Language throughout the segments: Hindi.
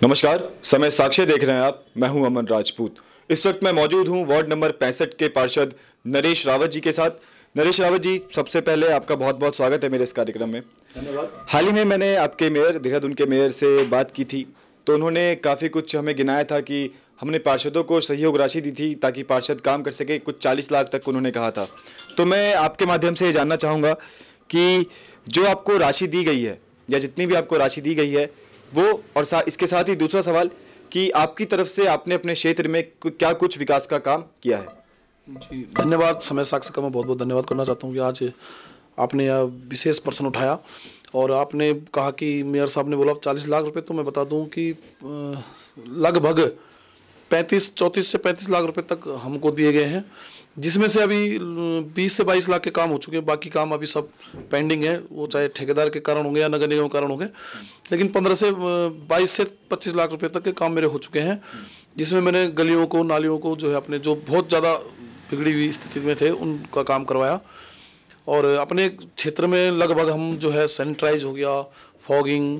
नमस्कार, समय साक्ष्य देख रहे हैं आप। मैं हूं अमन राजपूत। इस वक्त मैं मौजूद हूं वार्ड नंबर 65 के पार्षद नरेश रावत जी के साथ। नरेश रावत जी, सबसे पहले आपका बहुत बहुत स्वागत है मेरे इस कार्यक्रम में। धन्यवाद। हाल ही में मैंने आपके मेयर, देहरादून के मेयर से बात की थी, तो उन्होंने काफ़ी कुछ हमें गिनाया था कि हमने पार्षदों को सहयोग राशि दी थी ताकि पार्षद काम कर सके। कुछ 40 लाख तक उन्होंने कहा था। तो मैं आपके माध्यम से ये जानना चाहूँगा कि जो आपको राशि दी गई है या जितनी भी आपको राशि दी गई है वो, और इसके साथ ही दूसरा सवाल कि आपकी तरफ से आपने अपने क्षेत्र में क्या कुछ विकास का काम किया है। जी धन्यवाद। समय साक्ष्य का मैं बहुत बहुत धन्यवाद करना चाहता हूँ कि आज आपने यह विशेष प्रश्न उठाया और आपने कहा कि मेयर साहब ने बोला 40 लाख रुपए। तो मैं बता दूं कि लगभग 34 से 35 लाख रुपए तक हमको दिए गए हैं, जिसमें से अभी 20 से 22 लाख के काम हो चुके हैं। बाकी काम अभी सब पेंडिंग है, वो चाहे ठेकेदार के कारण होंगे या नगर निगम के कारण होंगे। लेकिन 15 से 22 से 25 लाख रुपए तक के काम मेरे हो चुके हैं, जिसमें मैंने गलियों को, नालियों को जो है अपने जो बहुत ज़्यादा बिगड़ी हुई स्थिति में थे उनका काम करवाया। और अपने क्षेत्र में लगभग हम जो है सैनिटाइज हो गया, फॉगिंग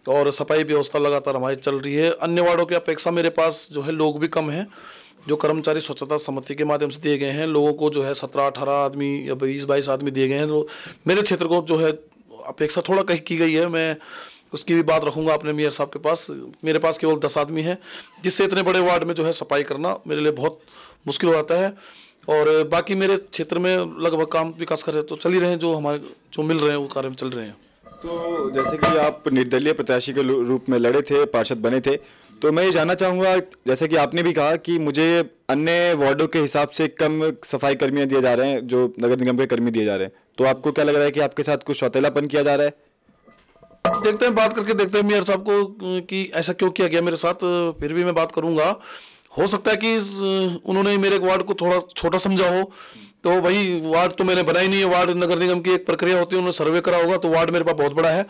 और सफाई व्यवस्था लगातार हमारी चल रही है। अन्य वार्डों की अपेक्षा मेरे पास जो है लोग भी कम हैं। जो कर्मचारी स्वच्छता समिति के माध्यम से दिए गए हैं लोगों को जो है 17-18 आदमी या 20-22 आदमी दिए गए हैं। तो मेरे क्षेत्र को जो है अपेक्षा थोड़ा कहीं की गई है। मैं उसकी भी बात रखूंगा अपने मेयर साहब के पास। मेरे पास केवल 10 आदमी हैं, जिससे इतने बड़े वार्ड में जो है सफाई करना मेरे लिए बहुत मुश्किल हो जाता है। और बाकी मेरे क्षेत्र में लगभग काम विकास कर रहे तो चल ही रहे हैं, जो हमारे जो मिल रहे हैं वो कार्य में चल रहे हैं। तो जैसे कि आप निर्दलीय प्रत्याशी के रूप में लड़े थे, पार्षद बने थे, तो मैं ये जानना चाहूँगा, जैसे कि आपने भी कहा कि मुझे अन्य वार्डों के हिसाब से कम सफाई कर्मी दिए जा रहे हैं, जो नगर निगम के कर्मी दिए जा रहे हैं, तो आपको क्या लग रहा है कि आपके साथ कुछ सौतेलापन किया जा रहा है? देखते हैं, बात करके देखते हैं मेयर साहब को कि ऐसा क्यों किया गया मेरे साथ। फिर भी मैं बात करूंगा। हो सकता है कि उन्होंने मेरे वार्ड को थोड़ा छोटा समझा हो। तो भाई वार्ड तो मैंने बनाई नहीं है, वार्ड नगर निगम की एक प्रक्रिया होती है, उन्होंने सर्वे करा होगा। तो वार्ड मेरे पास बहुत बड़ा है।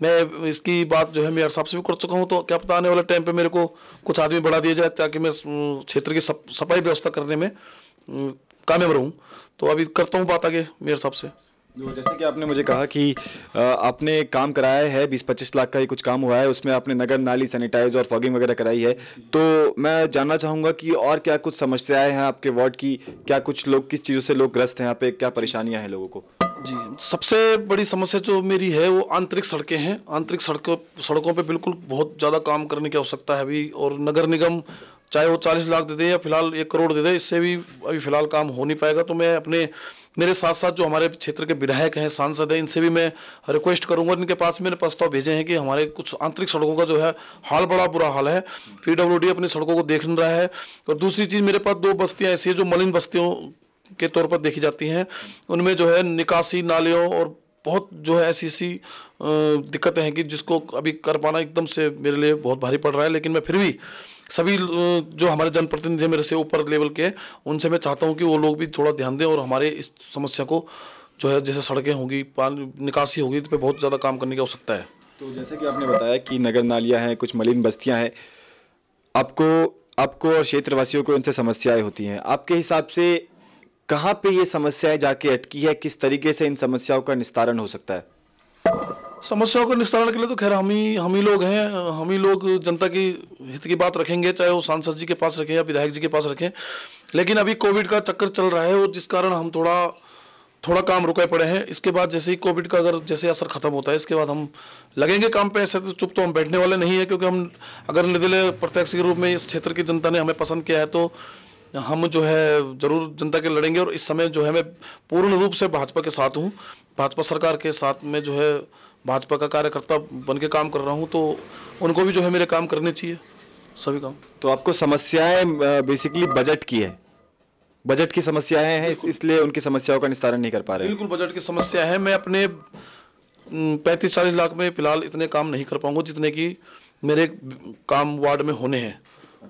मैं इसकी बात जो है मेयर साहब से भी कर चुका हूँ। तो क्या पता आने वाले टाइम पे मेरे को कुछ आदमी बढ़ा दिया जाए ताकि मैं क्षेत्र की सफाई व्यवस्था करने में कामयाब रहूँ। तो अभी करता हूँ बात आगे मेयर साहब से। जैसे कि आपने मुझे कहा कि आपने काम कराया है, 20-25 लाख का ही कुछ काम हुआ है, उसमें आपने नगर नाली सैनिटाइज और फॉगिंग वगैरह कराई है। तो मैं जानना चाहूँगा कि और क्या कुछ समस्याएं हैं आपके वार्ड की, क्या कुछ लोग, किस चीज़ों से लोग ग्रस्त हैं, यहाँ पे क्या परेशानियाँ हैं लोगों को? जी, सबसे बड़ी समस्या जो मेरी है वो आंतरिक सड़कें हैं। आंतरिक सड़कों पे बिल्कुल बहुत ज़्यादा काम करने की आवश्यकता है अभी। और नगर निगम चाहे वो 40 लाख दे दे या फिलहाल 1 करोड़ दे दे, इससे भी अभी फिलहाल काम हो नहीं पाएगा। तो मैं मेरे साथ साथ जो हमारे क्षेत्र के विधायक हैं, सांसद हैं, इनसे भी मैं रिक्वेस्ट करूंगा। इनके पास मैंने प्रस्ताव भेजे हैं कि हमारे कुछ आंतरिक सड़कों का जो है हाल, बड़ा बुरा हाल है। PWD अपनी सड़कों को देख रहा है। और दूसरी चीज़, मेरे पास 2 बस्तियाँ ऐसी हैं जो मलिन बस्तियों के तौर पर देखी जाती हैं। उनमें जो है निकासी नालियों और बहुत जो है ऐसी दिक्कतें हैं कि जिसको अभी कर पाना एकदम से मेरे लिए बहुत भारी पड़ रहा है। लेकिन मैं फिर भी सभी जो हमारे जनप्रतिनिधि मेरे से ऊपर लेवल के, उनसे मैं चाहता हूं कि वो लोग भी थोड़ा ध्यान दें और हमारे इस समस्या को जो है, जैसे सड़कें होंगी, पानी निकासी होगी, इस पर बहुत ज़्यादा काम करने की आवश्यकता है। तो जैसे कि आपने बताया कि नगर नालियाँ हैं, कुछ मलिन बस्तियाँ हैं, आपको और क्षेत्रवासियों को इनसे समस्याएं होती हैं। आपके हिसाब से कहाँ पे ये समस्याएं जाके अटकी है, किस तरीके से इन समस्याओं का निस्तारण हो सकता है? समस्याओं को निस्तारण के लिए तो खैर हम ही लोग हैं। हम ही लोग जनता की हित की बात रखेंगे, चाहे वो सांसद जी के पास रखें या विधायक जी के पास रखें। लेकिन अभी कोविड का चक्कर चल रहा है और जिस कारण हम थोड़ा काम रुके पड़े हैं। इसके बाद जैसे ही कोविड का अगर जैसे असर खत्म होता है, इसके बाद हम लगेंगे काम पे। ऐसे तो चुप तो हम बैठने वाले नहीं है, क्योंकि हम अगर निर्दलीय प्रत्याशी के रूप में इस क्षेत्र की जनता ने हमें पसंद किया है तो हम जो है जरूर जनता के लड़ेंगे। और इस समय जो है मैं पूर्ण रूप से भाजपा के साथ हूँ। भाजपा सरकार के साथ में जो है भाजपा का कार्यकर्ता बन के काम कर रहा हूँ। तो उनको भी जो है मेरे काम करने चाहिए, सभी काम। तो आपको समस्याएं बेसिकली बजट की है, बजट की समस्याएं हैं, इसलिए उनकी समस्याओं का निस्तारण नहीं कर पा रहे? बिल्कुल बजट की समस्या है। मैं अपने 35-40 लाख में फिलहाल इतने काम नहीं कर पाऊंगा जितने की मेरे काम वार्ड में होने हैं।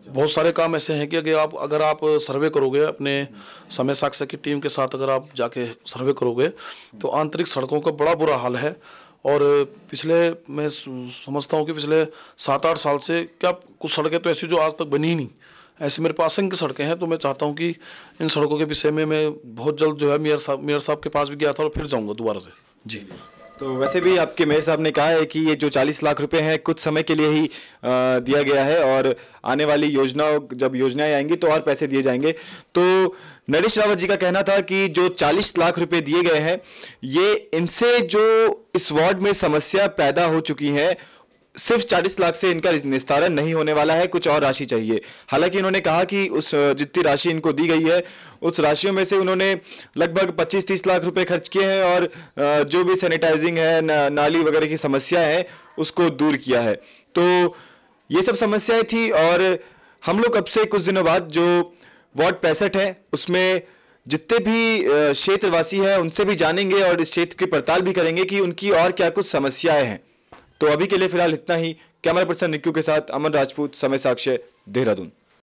बहुत सारे काम ऐसे हैं कि अगर आप सर्वे करोगे अपने समय साक्ष्य की टीम के साथ, अगर आप जाके सर्वे करोगे तो आंतरिक सड़कों का बड़ा बुरा हाल है। और मैं समझता हूँ कि पिछले 7-8 साल से क्या कुछ सड़कें तो ऐसी जो आज तक बनी ही नहीं, ऐसी मेरे पास असंख्य सड़कें हैं। तो मैं चाहता हूँ कि इन सड़कों के विषय में मैं बहुत जल्द जो है मेयर साहब के पास भी गया था और फिर जाऊँगा दोबारा से। जी। तो वैसे भी आपके मेयर साहब ने कहा है कि ये जो 40 लाख रुपए हैं कुछ समय के लिए ही दिया गया है और आने वाली योजनाओं जब योजनाएं आएंगी तो और पैसे दिए जाएंगे। तो नरेश रावत जी का कहना था कि जो 40 लाख रुपए दिए गए हैं ये इनसे जो इस वार्ड में समस्या पैदा हो चुकी है सिर्फ 40 लाख से इनका निस्तारण नहीं होने वाला है, कुछ और राशि चाहिए। हालांकि इन्होंने कहा कि उस जितनी राशि इनको दी गई है उस राशियों में से उन्होंने लगभग 25-30 लाख रुपए खर्च किए हैं और जो भी सैनिटाइजिंग है नाली वगैरह की समस्या है उसको दूर किया है। तो ये सब समस्याएं थी और हम लोग अब से कुछ दिनों बाद जो वार्ड 65 है उसमें जितने भी क्षेत्रवासी हैं उनसे भी जानेंगे और इस क्षेत्र की पड़ताल भी करेंगे कि उनकी और क्या कुछ समस्याएं हैं। तो अभी के लिए फिलहाल इतना ही। कैमरा पर्सन निक्कू के साथ अमन राजपूत, समय साक्ष्य, देहरादून।